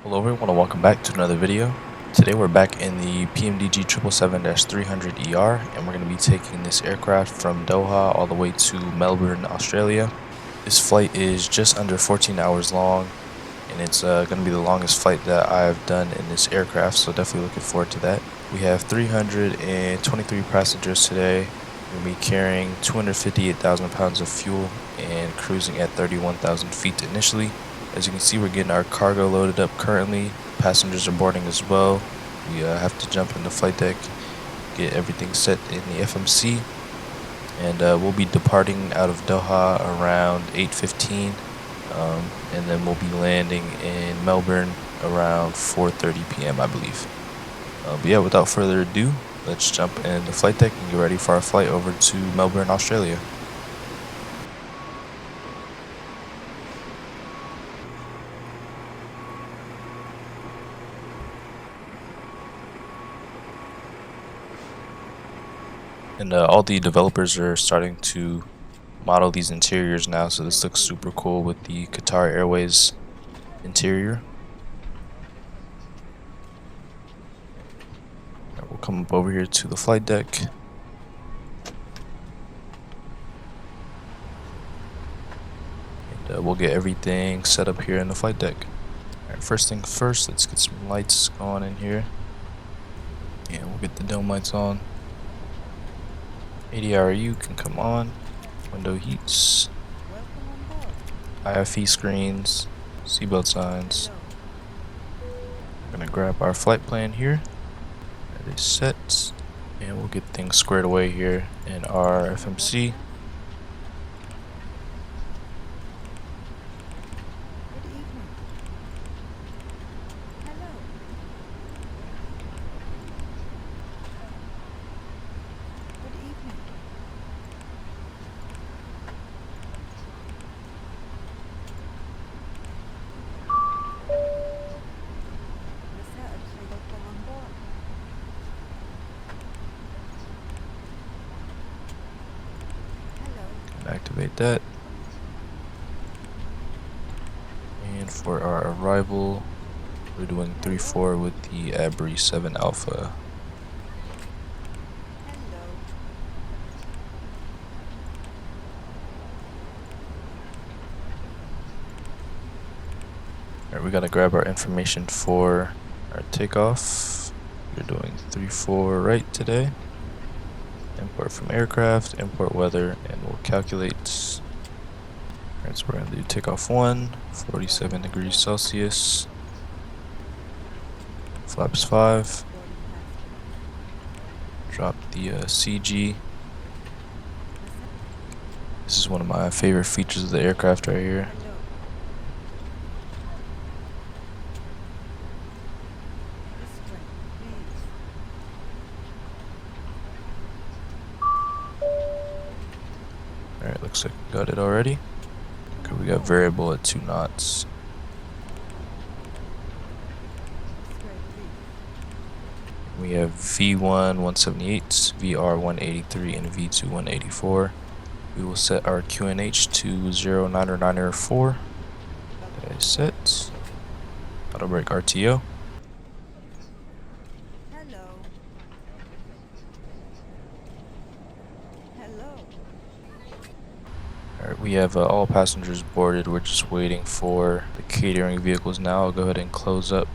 Hello everyone and welcome back to another video. Today we're back in the PMDG 777-300ER and we're going to be taking this aircraft from Doha all the way to Melbourne, Australia. This flight is just under 14 hours long and it's going to be the longest flight that I've done in this aircraft, so definitely looking forward to that. We have 323 passengers today. We're going to be carrying 258,000 pounds of fuel and cruising at 31,000 feet initially. As you can see, we're getting our cargo loaded up currently. Passengers are boarding as well. We have to jump in the flight deck, get everything set in the FMC, and we'll be departing out of Doha around 8:15, and then we'll be landing in Melbourne around 4:30 p.m. I believe. But yeah, without further ado, let's jump in the flight deck and get ready for our flight over to Melbourne, Australia. And all the developers are starting to model these interiors now, so this looks super cool with the Qatar Airways interior. Right, we'll come up over here to the flight deck. And we'll get everything set up here in the flight deck. Alright, first thing first, let's get some lights going in here. And we'll get the dome lights on. ADRU can come on, window heats, IFE screens, seatbelt signs. We're gonna grab our flight plan here, it is set, and we'll get things squared away here in our FMC. Activate that. And for our arrival, we're doing 3-4 with the Abri 7 Alpha. Alright, we gotta grab our information for our takeoff. We're doing 3-4 right today. Import from aircraft, import weather, and we'll calculate. Alright, so we're going to do takeoff 1, 47 degrees Celsius, flaps 5, drop the CG. This is one of my favorite features of the aircraft right here. Alright, looks like we got it already. Okay, we got variable at 2 knots. We have V1 178, VR 183, and V2 184. We will set our QNH to 09904. That is set. Auto brake RTO. Alright, we have all passengers boarded. We're just waiting for the catering vehicles now. I'll go ahead and close up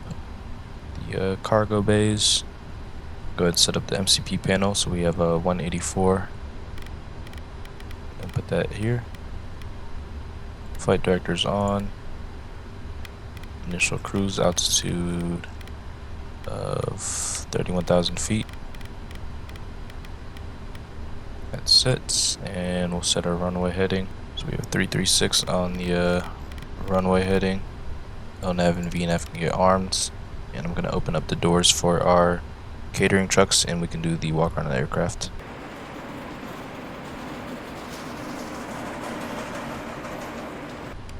the cargo bays. Go ahead and set up the MCP panel. So we have a 184. And put that here. Flight director's on. Initial cruise altitude of 31,000 feet. That's set, and we'll set our runway heading. So we have 336 on the runway heading. LNAV and VNAV can get armed, and I'm going to open up the doors for our catering trucks, and we can do the walk around of the aircraft.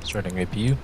Starting APU.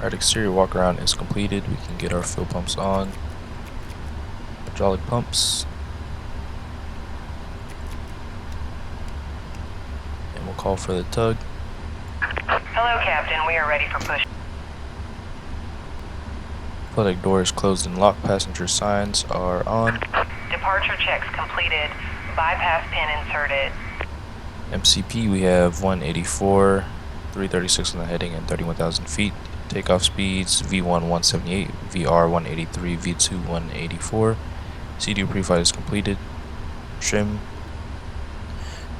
Our exterior walk around is completed. We can get our fuel pumps on. Hydraulic pumps. And we'll call for the tug. Hello, Captain. We are ready for push. Flight deck door is closed and locked. Passenger signs are on. Departure checks completed. Bypass pin inserted. MCP, we have 184, 336 on the heading, and 31,000 feet. Takeoff speeds V1 178, VR 183, V2 184. CDU pre-flight is completed. Trim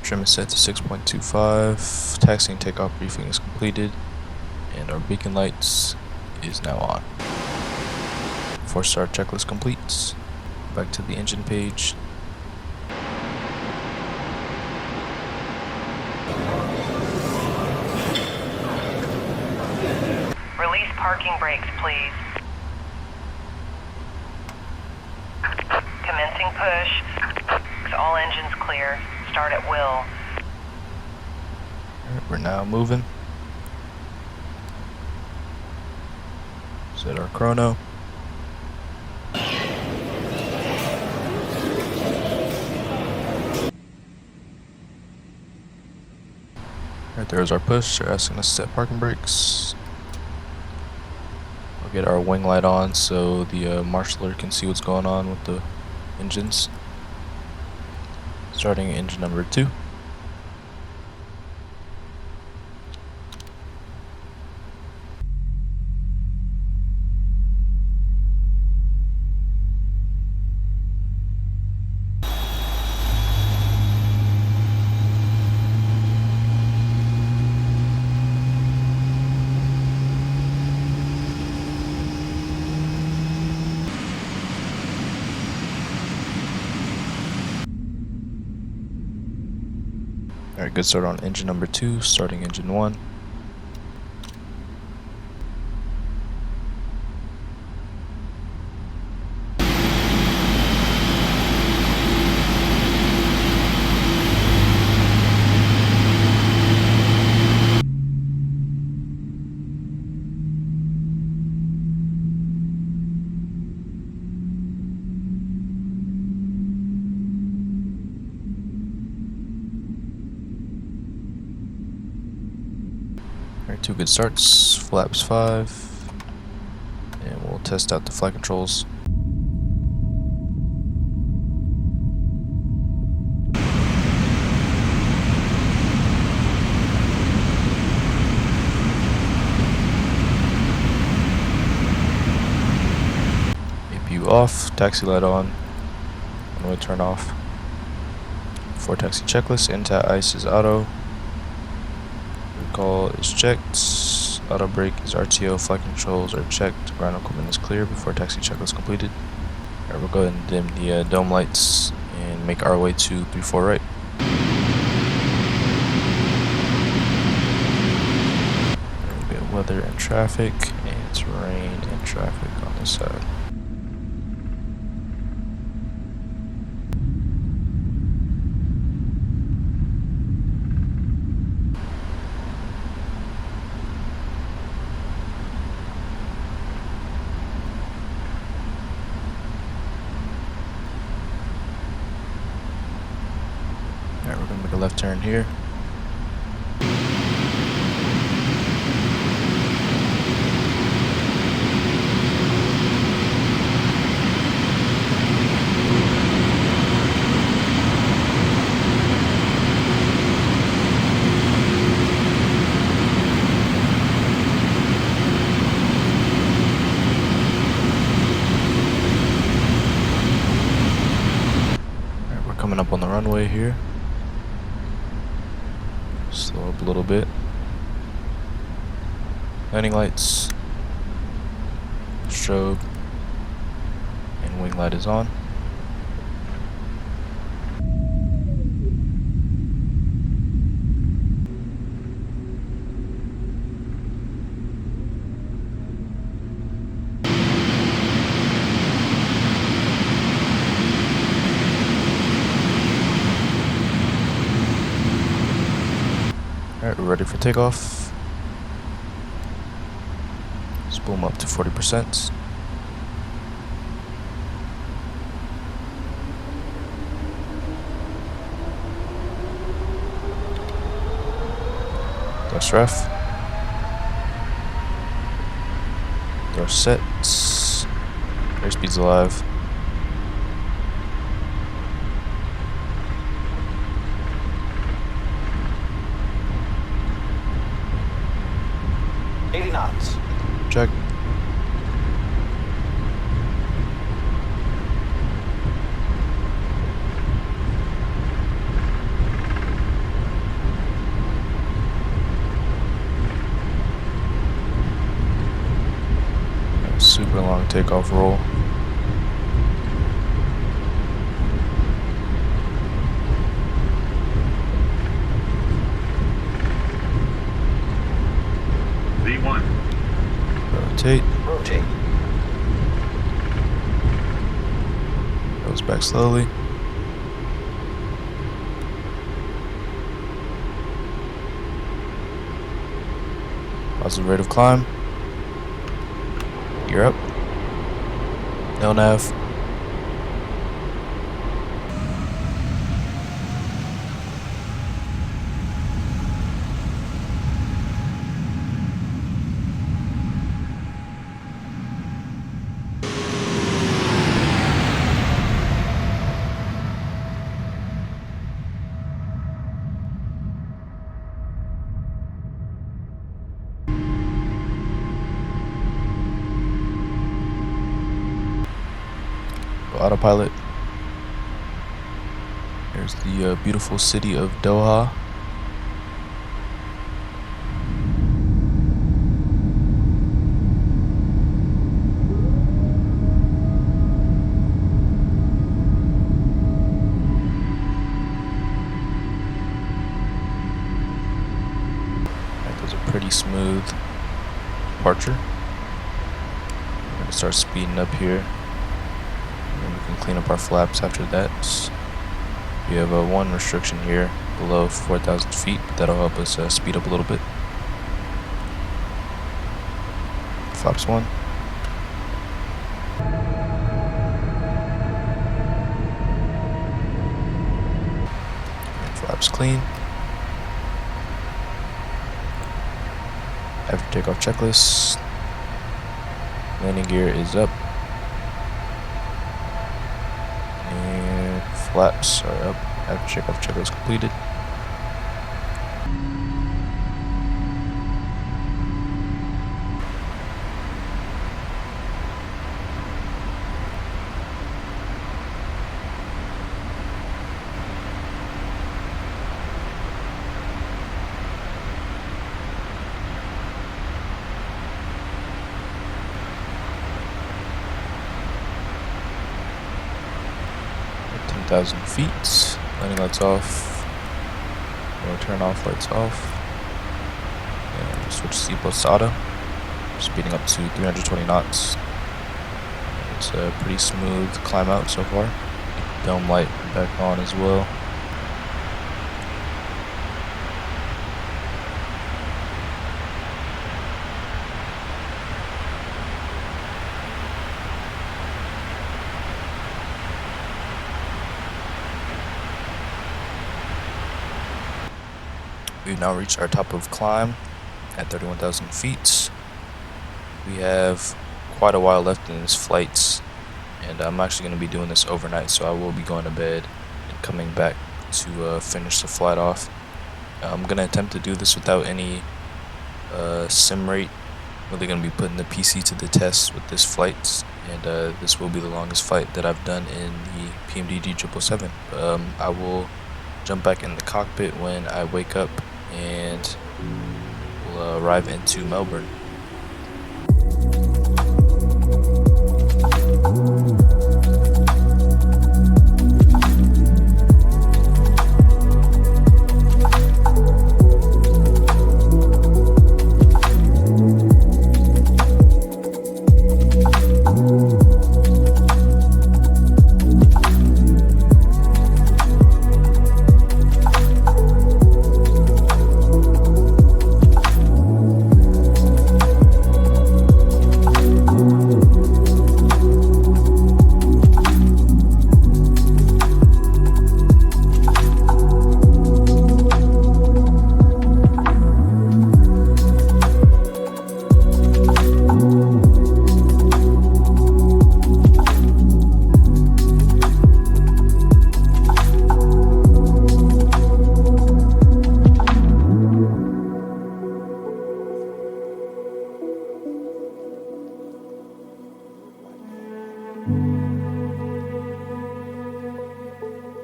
is set to 6.25. Taxi and takeoff briefing is completed, and our beacon lights is now on. 4-star checklist completes. Back to the engine page. Release parking brakes, please. Commencing push. All engines clear. Start at will. Alright, we're now moving. Set our chrono. Alright, there's our push. They're asking us to set parking brakes. We'll get our wing light on so the marshaller can see what's going on with the engines. Starting engine number 2. Alright, good start on engine number 2, starting engine 1. Alright, 2 good starts, flaps 5, and we'll test out the flight controls. APU off, taxi light on, runway turn off. For taxi checklist, anti-ice is auto. Recall is checked. Auto brake is RTO. Flight controls are checked. Ground equipment is clear before taxi checklist completed. Alright, we'll go ahead and dim the dome lights and make our way to 34 right. We'll get weather and traffic, and it's rain and traffic on this side. Alright, we're going to make a left turn here. Alright, we're coming up on the runway here. Slow up a little bit. Landing lights, strobe, and wing light is on. Alright, we're ready for takeoff. Just Boom up to 40%. Thrust ref. Thrust set. Airspeed's alive. Knots. Check. Super long takeoff roll. V1. Rotate. Rotate. Goes back slowly. Positive rate of climb. You're up. No nav. Autopilot. There's the beautiful city of Doha. That was a pretty smooth departure. We're gonna start speeding up here. We can clean up our flaps after that. We have one restriction here below 4,000 feet, but that'll help us speed up a little bit. Flaps 1. And flaps clean. After takeoff checklist. Landing gear is up. Flaps are up after takeoff checklist completed. At 10,000 feet, landing lights off, or turn off lights off, and we'll switch seatbelts to auto, speeding up to 320 knots. It's a pretty smooth climb out so far. Dome light back on as well. We've now reached our top of climb at 31,000 feet. We have quite a while left in this flight, and I'm actually going to be doing this overnight, so I will be going to bed and coming back to finish the flight off. I'm going to attempt to do this without any sim rate. Really going to be putting the PC to the test with this flight, and this will be the longest flight that I've done in the PMDG 777. I will jump back in the cockpit when I wake up, and we'll arrive into Melbourne.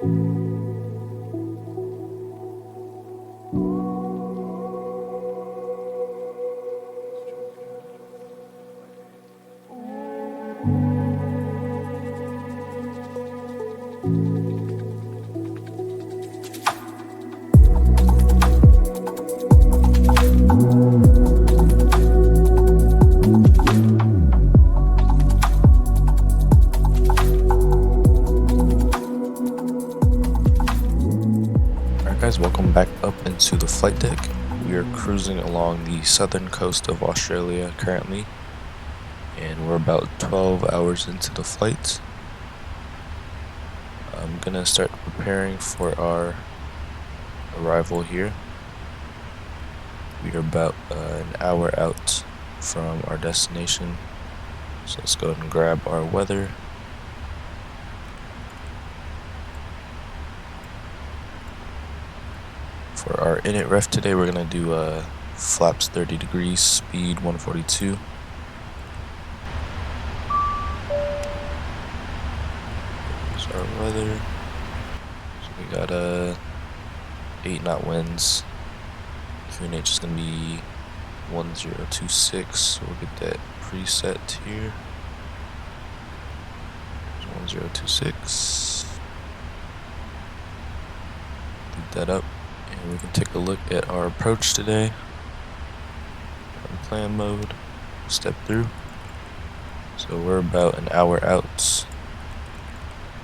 Guys, welcome back up into the flight deck. We are cruising along the southern coast of Australia currently, and we're about 12 hours into the flight. I'm gonna start preparing for our arrival here. We are about an hour out from our destination, so let's go ahead and grab our weather. For our init ref today, we're gonna do flaps 30 degrees, speed 142. Here's our weather. So we got 8 knot winds. QNH is gonna be 1026. So we'll get that preset here. 1026. Leave that up. And we can take a look at our approach today. In plan mode, step through. So we're about an hour out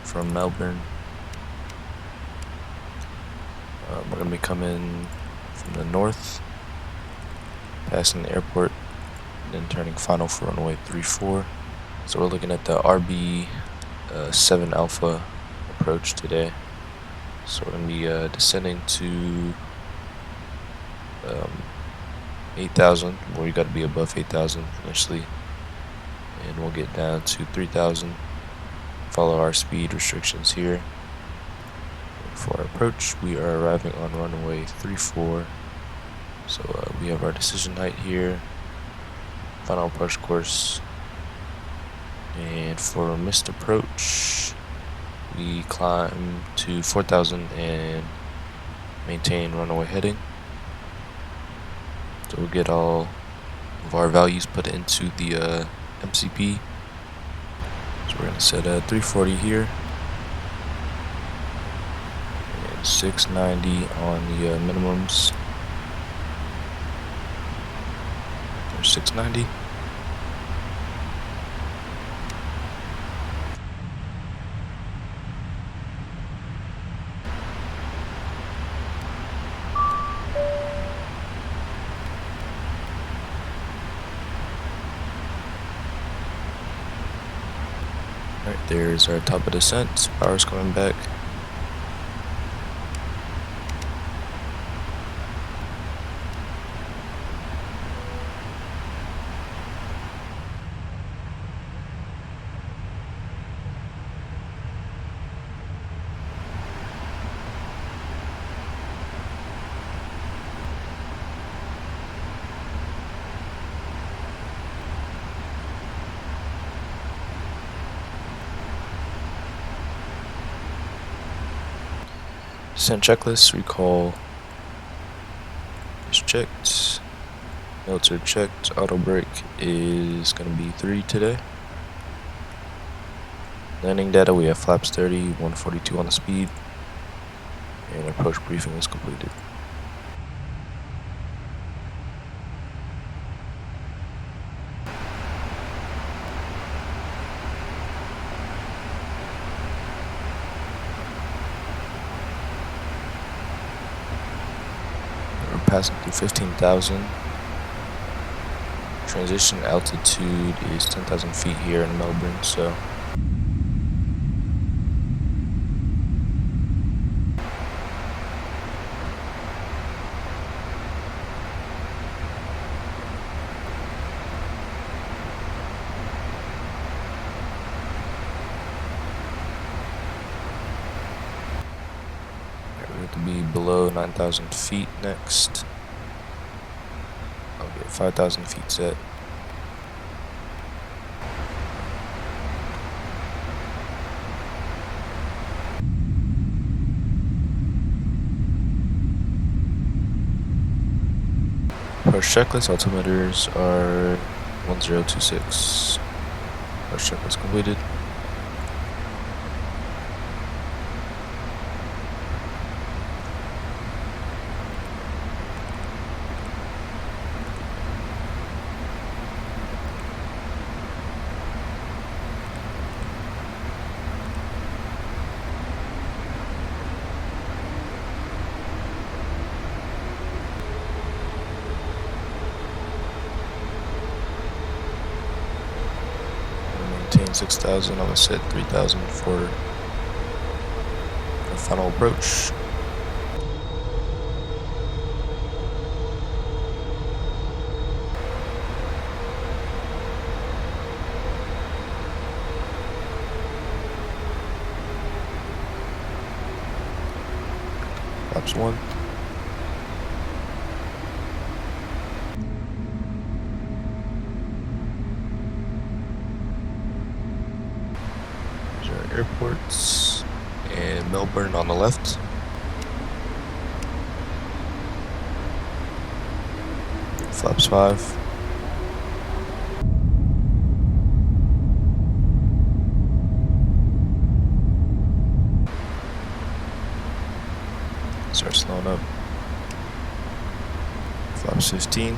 from Melbourne. We're going to be coming from the north, passing the airport, and then turning final for runway 34. So we're looking at the RB7 Alpha approach today. So we're going to be descending to 8,000. Well, you got to be above 8,000 initially, and we'll get down to 3,000. Follow our speed restrictions here. And for our approach, we are arriving on runway 34. So we have our decision height here, final approach course, and for missed approach, we climb to 4,000 and maintain runaway heading. So we'll get all of our values put into the MCP. So we're gonna set 340 here and 690 on the minimums. There's 690. Alright, there's our top of descent. Power's coming back. Descent checklist, recall is checked, notes are checked, auto brake is going to be 3 today. Landing data, we have flaps 30, 142 on the speed, and approach briefing is completed. Passing through 15,000. Transition altitude is 10,000 feet here in Melbourne, so we have to be below 9,000 feet next. I'll get 5,000 feet set. Approach checklist, altimeters are 1026. Approach checklist completed. Maintain 6,000. I'm gonna set 3,000 for the final approach. Flaps 1. These are airports, and Melbourne on the left. Flaps 5. Start slowing up. Flaps 15.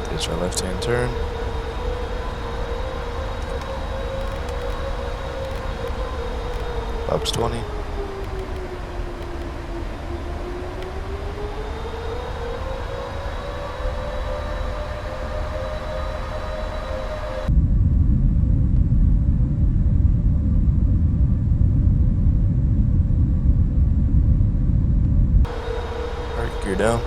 There's our left-hand turn. Flaps 20. Alright, gear down.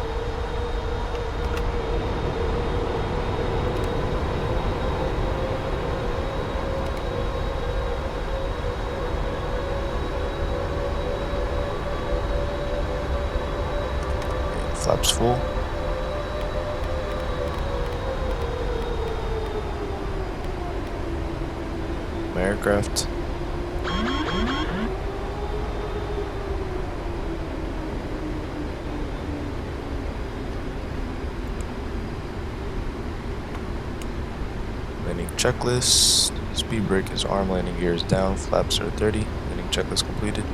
Flaps full. My aircraft. Landing checklist. Speed brake is arm, landing gear is down, flaps are 30. Landing checklist completed.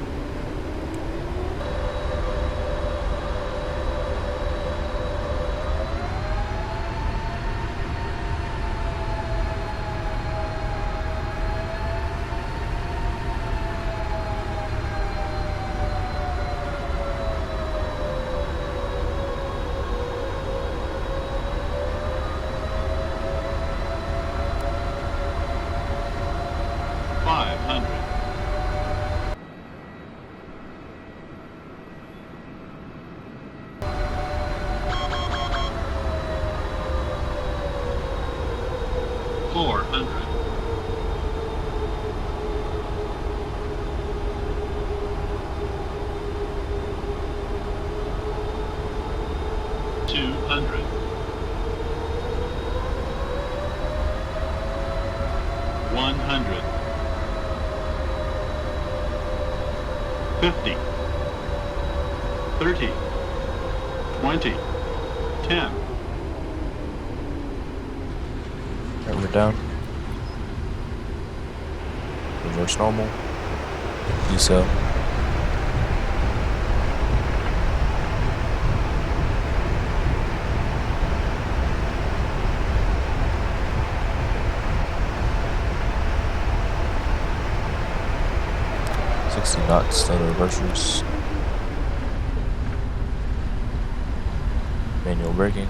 We're down. Reverse normal. Decel. 60 knots, still the reversers. Manual braking.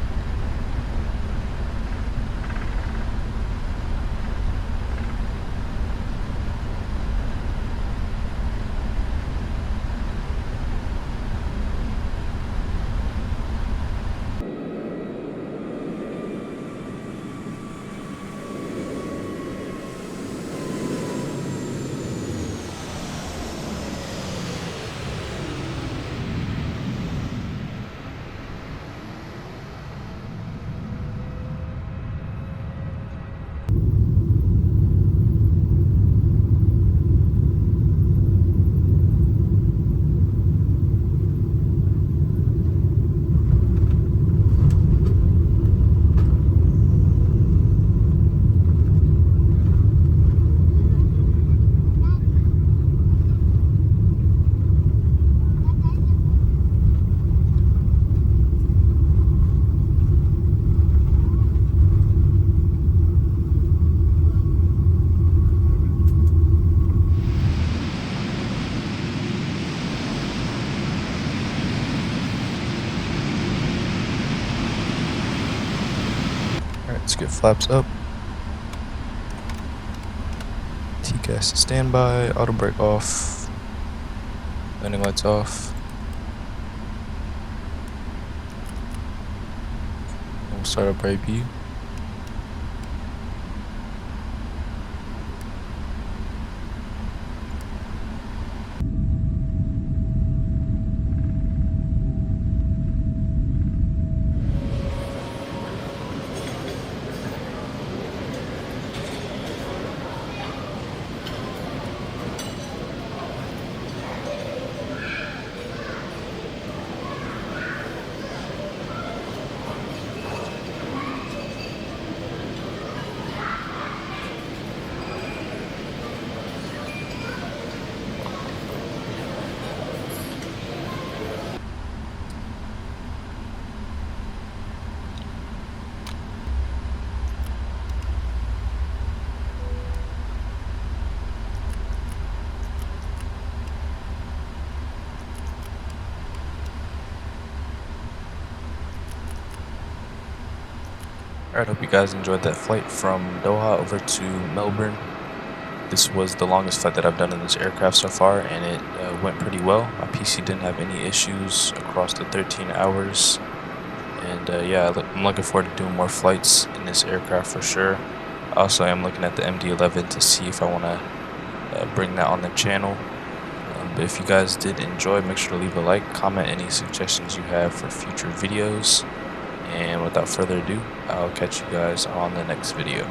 Alright, let's get flaps up. TCAS to standby, auto brake off, landing lights off. We'll start up APU. Alright, hope you guys enjoyed that flight from Doha over to Melbourne. This was the longest flight that I've done in this aircraft so far, and it went pretty well. My PC didn't have any issues across the 13 hours. And yeah, I'm looking forward to doing more flights in this aircraft for sure. Also, I'm looking at the MD-11 to see if I want to bring that on the channel. But if you guys did enjoy, make sure to leave a like, comment any suggestions you have for future videos. And without further ado, I'll catch you guys on the next video.